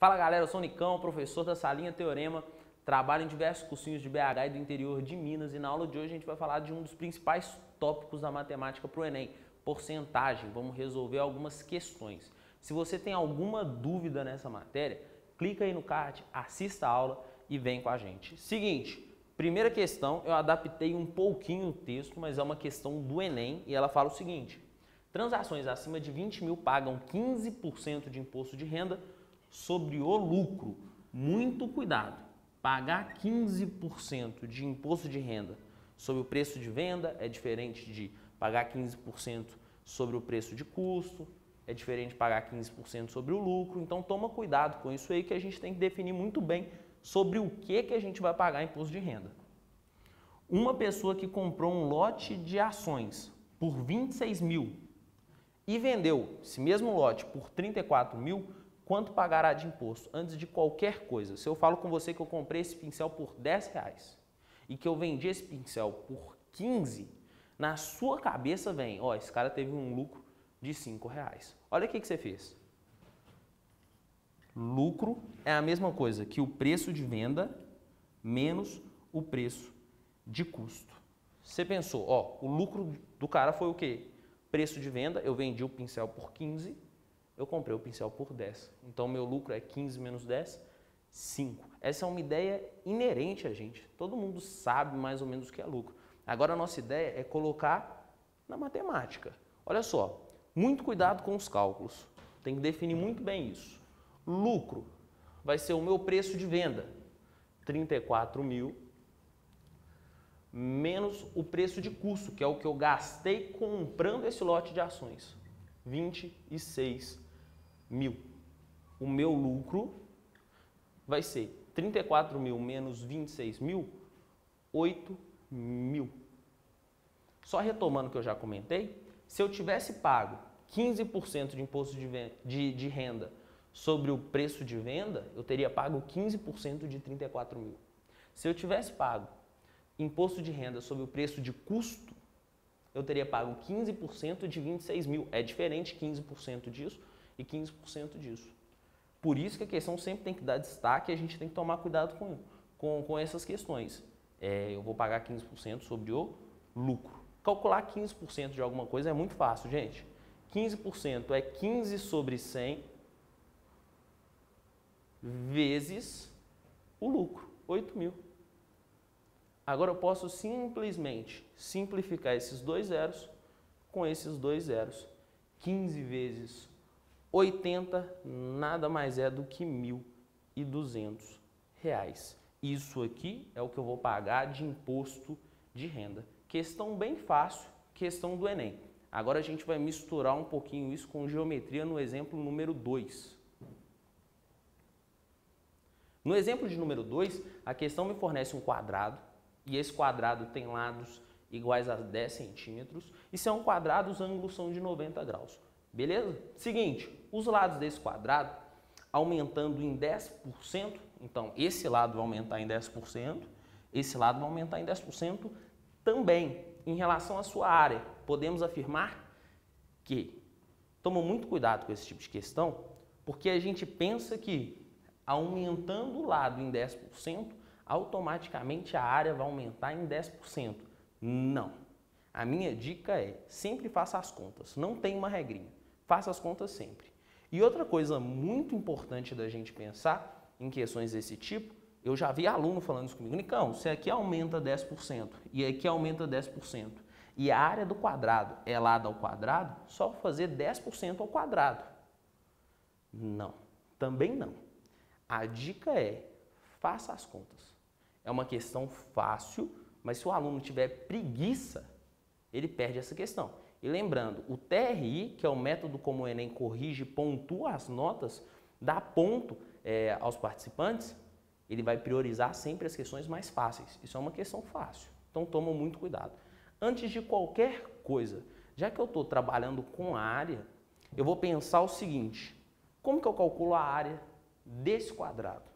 Fala galera, eu sou o Nicão, professor da Salinha Teorema, trabalho em diversos cursinhos de BH e do interior de Minas e na aula de hoje a gente vai falar de um dos principais tópicos da matemática para o Enem, porcentagem. Vamos resolver algumas questões. Se você tem alguma dúvida nessa matéria, clica aí no card, assista a aula e vem com a gente. Seguinte, primeira questão, eu adaptei um pouquinho o texto, mas é uma questão do Enem e ela fala o seguinte: transações acima de 20 mil pagam 15% de imposto de renda sobre o lucro. Muito cuidado, pagar 15% de imposto de renda sobre o preço de venda é diferente de pagar 15% sobre o preço de custo, é diferente de pagar 15% sobre o lucro, então toma cuidado com isso aí que a gente tem que definir muito bem sobre o que a gente vai pagar imposto de renda. Uma pessoa que comprou um lote de ações por 26 mil e vendeu esse mesmo lote por 34 mil, quanto pagará de imposto antes de qualquer coisa? Se eu falo com você que eu comprei esse pincel por R$10 e que eu vendi esse pincel por 15, na sua cabeça vem, ó, esse cara teve um lucro de R$5. Olha o que você fez. Lucro é a mesma coisa que o preço de venda menos o preço de custo. Você pensou, ó, o lucro do cara foi o quê? Preço de venda, eu vendi o pincel por 15, eu comprei o pincel por 10. Então, meu lucro é 15 menos 10, 5. Essa é uma ideia inerente a gente. Todo mundo sabe mais ou menos o que é lucro. Agora, a nossa ideia é colocar na matemática. Olha só, muito cuidado com os cálculos. Tem que definir muito bem isso. Lucro vai ser o meu preço de venda, 34 mil, menos o preço de custo, que é o que eu gastei comprando esse lote de ações, 26 mil. O meu lucro vai ser 34 mil menos 26 mil, 8 mil. Só retomando o que eu já comentei, se eu tivesse pago 15% de imposto de renda sobre o preço de venda, eu teria pago 15% de 34 mil. Se eu tivesse pago imposto de renda sobre o preço de custo, eu teria pago 15% de 26 mil. É diferente 15% disso e 15% disso. Por isso que a questão sempre tem que dar destaque e a gente tem que tomar cuidado com essas questões. Eu vou pagar 15% sobre o lucro. Calcular 15% de alguma coisa é muito fácil, gente. 15% é 15 sobre 100 vezes o lucro, 8 mil. Agora eu posso simplesmente simplificar esses dois zeros com esses dois zeros. 15 vezes 80 nada mais é do que R$1.200. Isso aqui é o que eu vou pagar de imposto de renda. Questão bem fácil, questão do Enem. Agora a gente vai misturar um pouquinho isso com geometria no exemplo número 2. No exemplo de número 2, a questão me fornece um quadrado e esse quadrado tem lados iguais a 10 centímetros e se é um quadrado, os ângulos são de 90 graus. Beleza? Seguinte, os lados desse quadrado aumentando em 10%, então esse lado vai aumentar em 10%, esse lado vai aumentar em 10% também. Em relação à sua área, podemos afirmar que toma muito cuidado com esse tipo de questão, porque a gente pensa que aumentando o lado em 10%, automaticamente a área vai aumentar em 10%. Não. A minha dica é, sempre faça as contas. Não tem uma regrinha. Faça as contas sempre. E outra coisa muito importante da gente pensar em questões desse tipo, eu já vi aluno falando isso comigo. Nicão, se aqui aumenta 10% e aqui aumenta 10% e a área do quadrado é lado ao quadrado, só fazer 10% ao quadrado. Não. Também não. A dica é, faça as contas. É uma questão fácil, mas se o aluno tiver preguiça, ele perde essa questão. E lembrando, o TRI, que é o método como o Enem corrige e pontua as notas, dá ponto aos participantes, ele vai priorizar sempre as questões mais fáceis. Isso é uma questão fácil, então toma muito cuidado. Antes de qualquer coisa, já que eu estou trabalhando com a área, eu vou pensar o seguinte: como que eu calculo a área desse quadrado?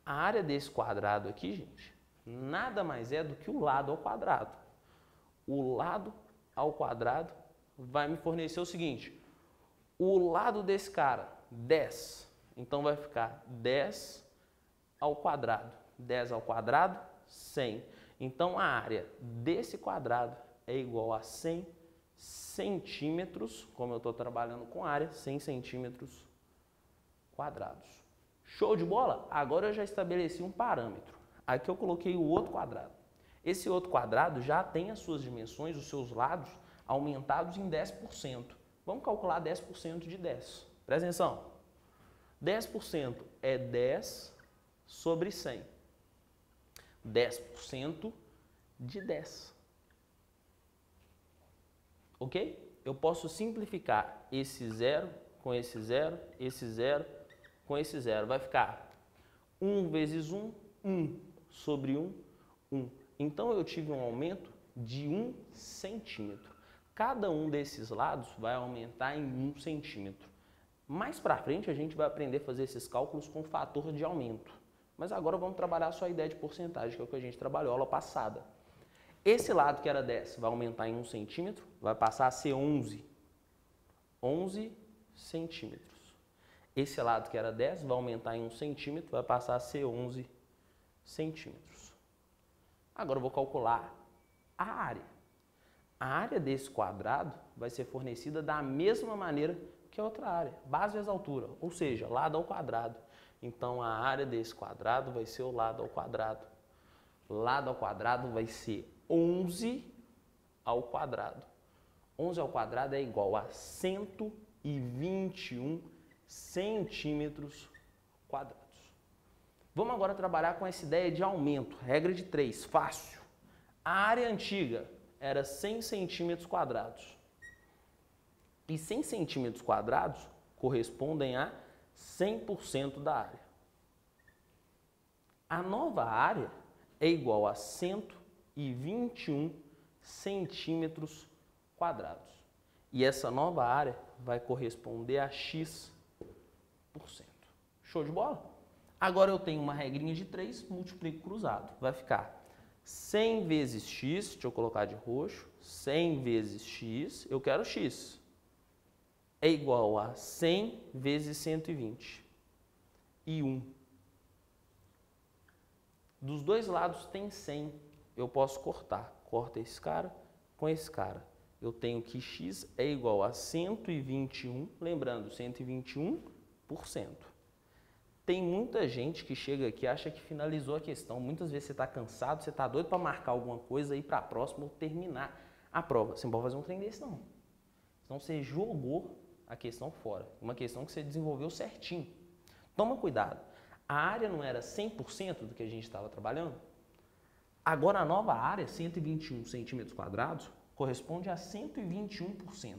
A área desse quadrado aqui, gente, nada mais é do que o lado ao quadrado. O lado ao quadrado vai me fornecer o seguinte: o lado desse cara, 10, Então vai ficar 10 ao quadrado. 10 ao quadrado, 100. Então a área desse quadrado é igual a 100 centímetros, como eu estou trabalhando com área, 100 centímetros quadrados. Show de bola? Agora eu já estabeleci um parâmetro. Aqui eu coloquei o outro quadrado. Esse outro quadrado já tem as suas dimensões, os seus lados, aumentados em 10%. Vamos calcular 10% de 10. Presta atenção. 10% é 10 sobre 100. 10% de 10. Ok? Eu posso simplificar esse zero com esse zero, esse zero com esse zero. Vai ficar 1 vezes 1, 1 sobre 1, 1. Então eu tive um aumento de 1 centímetro. Cada um desses lados vai aumentar em 1 centímetro. Mais para frente a gente vai aprender a fazer esses cálculos com fator de aumento. Mas agora vamos trabalhar só a ideia de porcentagem, que é o que a gente trabalhou aula passada. Esse lado que era 10 vai aumentar em 1 centímetro, vai passar a ser 11. 11 centímetros. Esse lado que era 10 vai aumentar em 1 centímetro, vai passar a ser 11 centímetros. Agora eu vou calcular a área. A área desse quadrado vai ser fornecida da mesma maneira que a outra área, base vezes altura, ou seja, lado ao quadrado. Então a área desse quadrado vai ser o lado ao quadrado. Lado ao quadrado vai ser 11 ao quadrado. 11 ao quadrado é igual a 121 centímetros quadrados. Vamos agora trabalhar com essa ideia de aumento. Regra de 3, fácil. A área antiga era 100 centímetros quadrados. E 100 centímetros quadrados correspondem a 100% da área. A nova área é igual a 121 centímetros quadrados. E essa nova área vai corresponder a X%. Show de bola? Agora eu tenho uma regrinha de 3, multiplico cruzado. Vai ficar 100 vezes x, deixa eu colocar de roxo, 100 vezes x, eu quero x, é igual a 100 vezes 120 e 1. Dos dois lados tem 100, eu posso cortar. Corta esse cara com esse cara. Eu tenho que x é igual a 121, lembrando, 121%. Tem muita gente que chega aqui e acha que finalizou a questão. Muitas vezes você está cansado, você está doido para marcar alguma coisa, ir para a próxima ou terminar a prova. Você não pode fazer um trem desse, não. Senão você jogou a questão fora. Uma questão que você desenvolveu certinho. Toma cuidado. A área não era 100% do que a gente estava trabalhando? Agora a nova área, 121 centímetros quadrados, corresponde a 121%.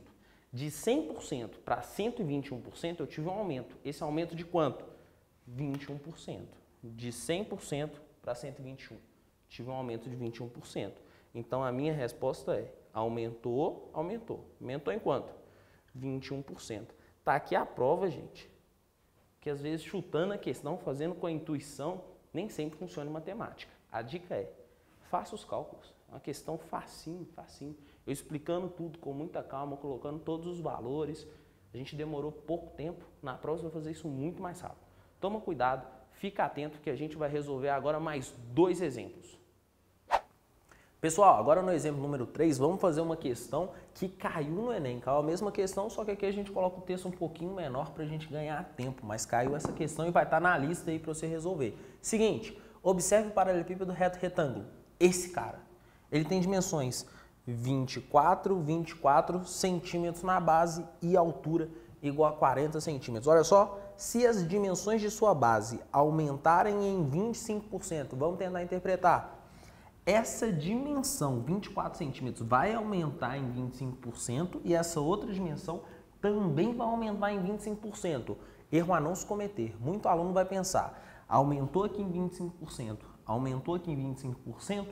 De 100% para 121% eu tive um aumento. Esse aumento de quanto? 21%. De 100% para 121%. Tive um aumento de 21%. Então a minha resposta é: aumentou, aumentou. Aumentou em quanto? 21%. Tá aqui a prova, gente. Que às vezes chutando a questão, fazendo com a intuição, nem sempre funciona em matemática. A dica é: faça os cálculos. É uma questão facinho, facinho. Eu explicando tudo com muita calma, colocando todos os valores. A gente demorou pouco tempo. Na prova você vai fazer isso muito mais rápido. Toma cuidado, fica atento que a gente vai resolver agora mais 2 exemplos. Pessoal, agora no exemplo número 3, vamos fazer uma questão que caiu no Enem. Caiu a mesma questão, só que aqui a gente coloca o texto um pouquinho menor para a gente ganhar tempo. Mas caiu essa questão e vai estar na lista aí para você resolver. Seguinte, observe o paralelepípedo reto retângulo. Esse cara, ele tem dimensões 24 centímetros na base e altura igual a 40 centímetros. Olha só, se as dimensões de sua base aumentarem em 25%, vamos tentar interpretar. Essa dimensão, 24 centímetros, vai aumentar em 25% e essa outra dimensão também vai aumentar em 25%. Erro a não se cometer. Muito aluno vai pensar, aumentou aqui em 25%, aumentou aqui em 25%,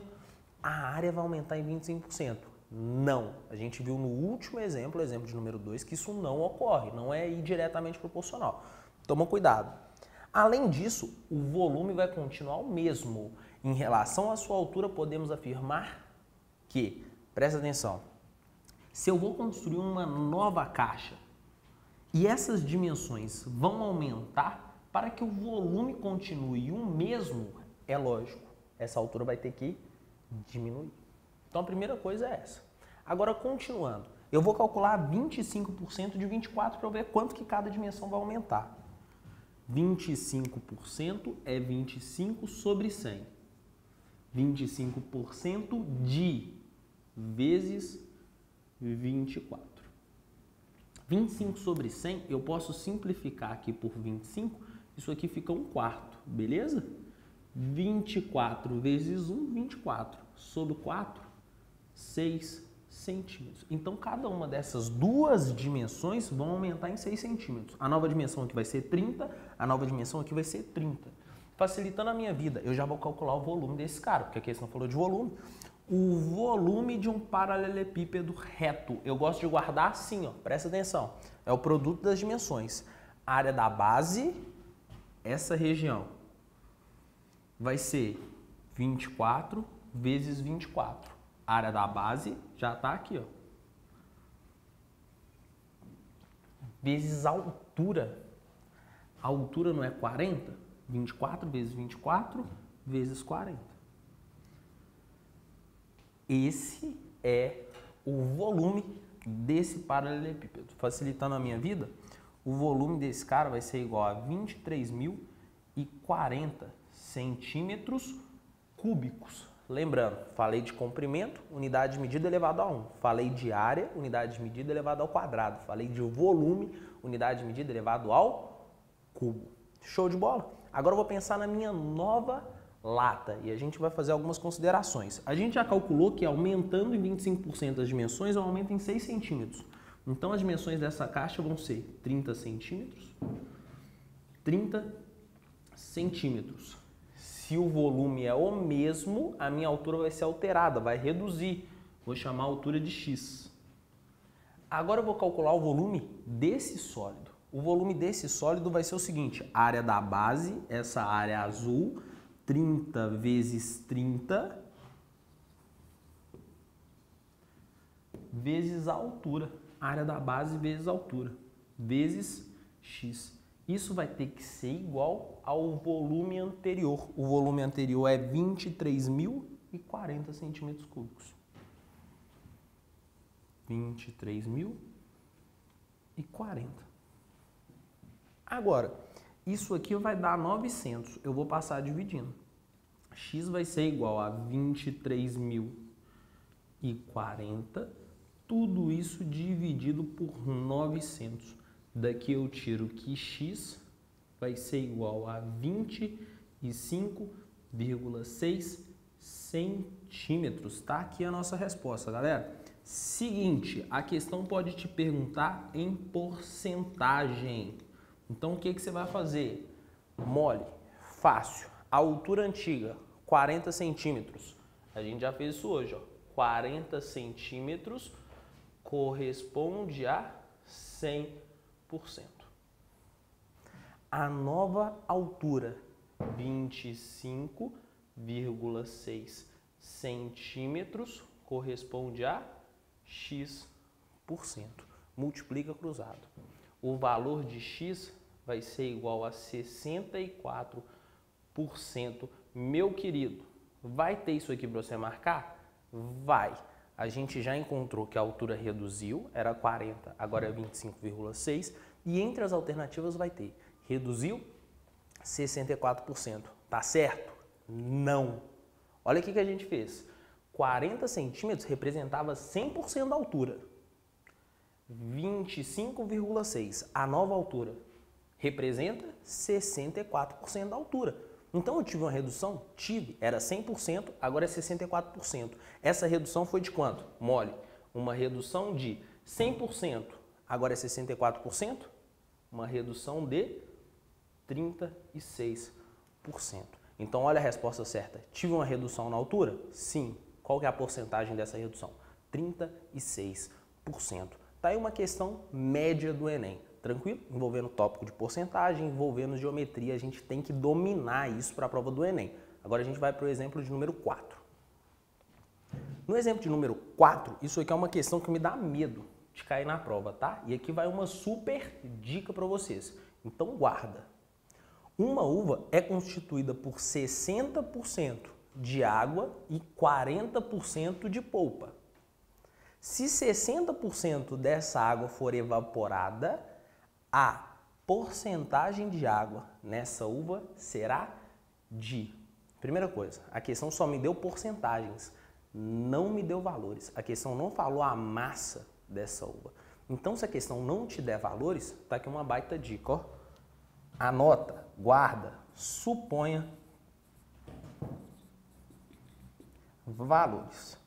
a área vai aumentar em 25%. Não. A gente viu no último exemplo, exemplo de número 2, que isso não ocorre, não é diretamente proporcional. Toma cuidado. Além disso, o volume vai continuar o mesmo. Em relação à sua altura, podemos afirmar que, presta atenção, se eu vou construir uma nova caixa e essas dimensões vão aumentar, Para que o volume continue o mesmo, é lógico, essa altura vai ter que diminuir. Então a primeira coisa é essa. Agora, continuando, eu vou calcular 25% de 24 para eu ver quanto que cada dimensão vai aumentar. 25% é 25 sobre 100. 25% de vezes 24. 25 sobre 100, eu posso simplificar aqui por 25, isso aqui fica 1/4, beleza? 24 vezes 1, 24. Sobre 4, 6 centímetros. Então, cada uma dessas duas dimensões vão aumentar em 6 centímetros. A nova dimensão aqui vai ser 30, a nova dimensão aqui vai ser 30. Facilitando a minha vida, eu já vou calcular o volume desse cara, porque a questão falou de volume. O volume de um paralelepípedo reto. Eu gosto de guardar assim, ó, presta atenção. É o produto das dimensões. A área da base, essa região, vai ser 24 vezes 24. A área da base já está aqui, ó. Vezes a altura. A altura não é 40? 24 vezes 24 vezes 40. Esse é o volume desse paralelepípedo. Facilitando a minha vida, o volume desse cara vai ser igual a 23.040 centímetros cúbicos. Lembrando, falei de comprimento, unidade de medida elevado a 1. Falei de área, unidade de medida elevado ao quadrado. Falei de volume, unidade de medida elevado ao cubo. Show de bola? Agora eu vou pensar na minha nova lata e a gente vai fazer algumas considerações. A gente já calculou que aumentando em 25% as dimensões, eu aumento em 6 centímetros. Então as dimensões dessa caixa vão ser 30 centímetros, 30 centímetros. Se o volume é o mesmo, a minha altura vai ser alterada, vai reduzir. Vou chamar a altura de x. Agora eu vou calcular o volume desse sólido. O volume desse sólido vai ser o seguinte, a área da base, essa área azul, 30 vezes 30 vezes a altura. A área da base vezes a altura, vezes x. Isso vai ter que ser igual ao volume anterior. O volume anterior é 23.040 centímetros cúbicos. 23.040. Agora, isso aqui vai dar 900. Eu vou passar dividindo. X vai ser igual a 23.040. Tudo isso dividido por 900. Daqui eu tiro que x vai ser igual a 25,6 centímetros. Tá aqui a nossa resposta, galera. Seguinte, a questão pode te perguntar em porcentagem. Então, o que você vai fazer? Mole, fácil. A altura antiga, 40 centímetros. A gente já fez isso hoje, ó. 40 centímetros corresponde a 100%. A nova altura, 25,6 centímetros, corresponde a x%. Multiplica cruzado. O valor de x vai ser igual a 64%. Meu querido, vai ter isso aqui para você marcar? Vai. A gente já encontrou que a altura reduziu, era 40, agora é 25,6. E entre as alternativas vai ter, reduziu 64%. Tá certo? Não. Olha o que a gente fez. 40 centímetros representava 100% da altura. 25,6, a nova altura, representa 64% da altura. Então eu tive uma redução? Tive, era 100%, agora é 64%. Essa redução foi de quanto? Mole, uma redução de 100%, agora é 64%, uma redução de 36%. Então olha a resposta certa. Tive uma redução na altura? Sim. Qual que é a porcentagem dessa redução? 36%. Tá aí uma questão média do Enem, tranquilo? Envolvendo tópico de porcentagem, envolvendo geometria, a gente tem que dominar isso para a prova do Enem. Agora a gente vai para o exemplo de número 4. No exemplo de número 4, isso aqui é uma questão que me dá medo de cair na prova, tá? E aqui vai uma super dica para vocês. Então guarda. Uma uva é constituída por 60% de água e 40% de polpa. Se 60% dessa água for evaporada, a porcentagem de água nessa uva será de... Primeira coisa, a questão só me deu porcentagens, não me deu valores. A questão não falou a massa dessa uva. Então, se a questão não te der valores, tá aqui uma baita dica, ó. Anota, guarda, suponha valores.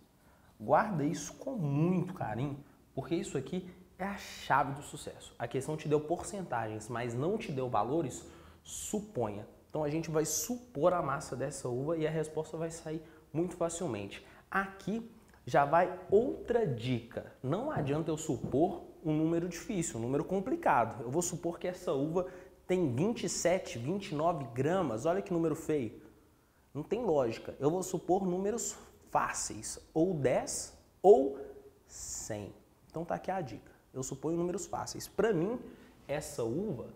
Guarda isso com muito carinho, porque isso aqui é a chave do sucesso. A questão te deu porcentagens, mas não te deu valores, suponha. Então, a gente vai supor a massa dessa uva e a resposta vai sair muito facilmente. Aqui já vai outra dica. Não adianta eu supor um número difícil, um número complicado. Eu vou supor que essa uva tem 27, 29 gramas. Olha que número feio. Não tem lógica. Eu vou supor números fáceis, ou 10 ou 100. Então tá aqui a dica. Eu suponho números fáceis. Para mim, essa uva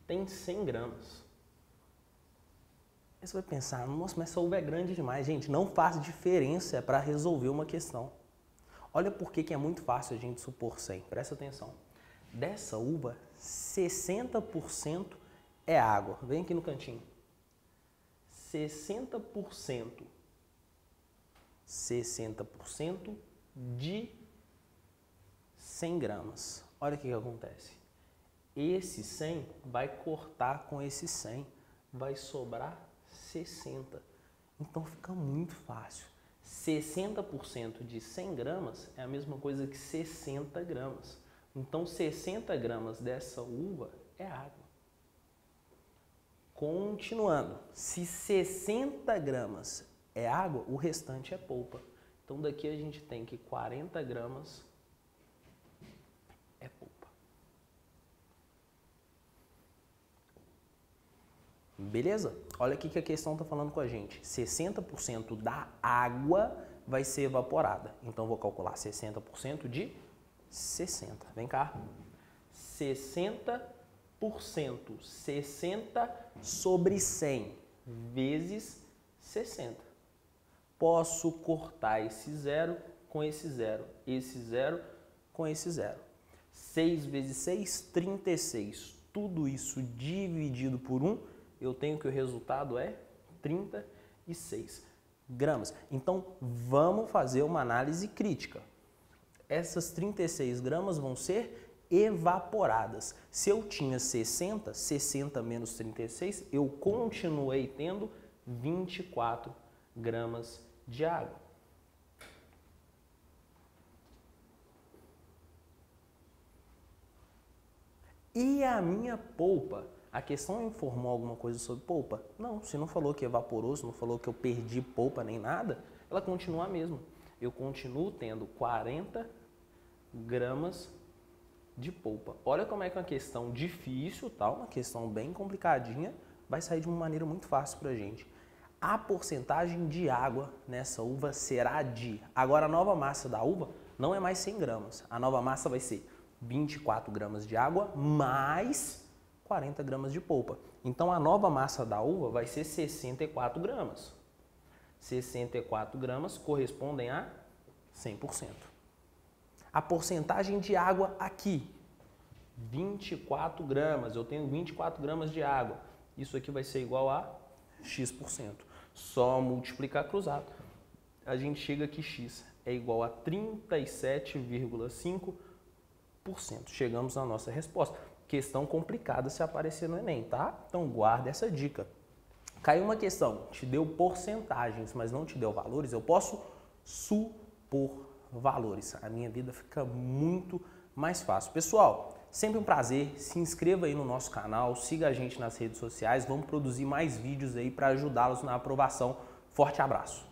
tem 100 gramas. Aí você vai pensar, nossa, mas essa uva é grande demais. Gente, não faz diferença para resolver uma questão. Olha por que é muito fácil a gente supor 100. Presta atenção. Dessa uva, 60% é água. Vem aqui no cantinho. 60% de 100 gramas. Olha o que acontece. Esse 100 vai cortar com esse 100. Vai sobrar 60. Então fica muito fácil. 60% de 100 gramas é a mesma coisa que 60 gramas. Então, 60 gramas dessa uva é água. Continuando, se 60 gramas é água, o restante é polpa. Então, daqui a gente tem que 40 gramas é polpa. Beleza? Olha aqui que a questão está falando com a gente. 60% da água vai ser evaporada. Então, vou calcular 60% de 60. Vem cá. 60%. 60 sobre 100 vezes 60. Posso cortar esse zero com esse zero. Esse zero com esse zero. 6 vezes 6, 36. Tudo isso dividido por 1, eu tenho que o resultado é 36 gramas. Então, vamos fazer uma análise crítica. Essas 36 gramas vão ser evaporadas. Se eu tinha 60, 60 menos 36, eu continuei tendo 24 gramas de água. E a minha polpa? A questão informou alguma coisa sobre polpa? Não, se não falou que evaporou, se não falou que eu perdi polpa nem nada, ela continua a mesma. Eu continuo tendo 40 gramas de polpa. Olha como é que uma questão difícil, uma questão bem complicadinha, vai sair de uma maneira muito fácil pra gente. A porcentagem de água nessa uva será de... Agora, a nova massa da uva não é mais 100 gramas. A nova massa vai ser 24 gramas de água mais 40 gramas de polpa. Então, a nova massa da uva vai ser 64 gramas. 64 gramas correspondem a 100%. A porcentagem de água aqui, 24 gramas. Eu tenho 24 gramas de água. Isso aqui vai ser igual a X%. Só multiplicar cruzado. A gente chega que X é igual a 37,5%. Chegamos na nossa resposta. Questão complicada se aparecer no Enem, tá? Então guarda essa dica. Caiu uma questão, te deu porcentagens, mas não te deu valores, eu posso supor valores. A minha vida fica muito mais fácil. Pessoal, sempre um prazer. Se inscreva aí no nosso canal, siga a gente nas redes sociais. Vamos produzir mais vídeos aí para ajudá-los na aprovação. Forte abraço!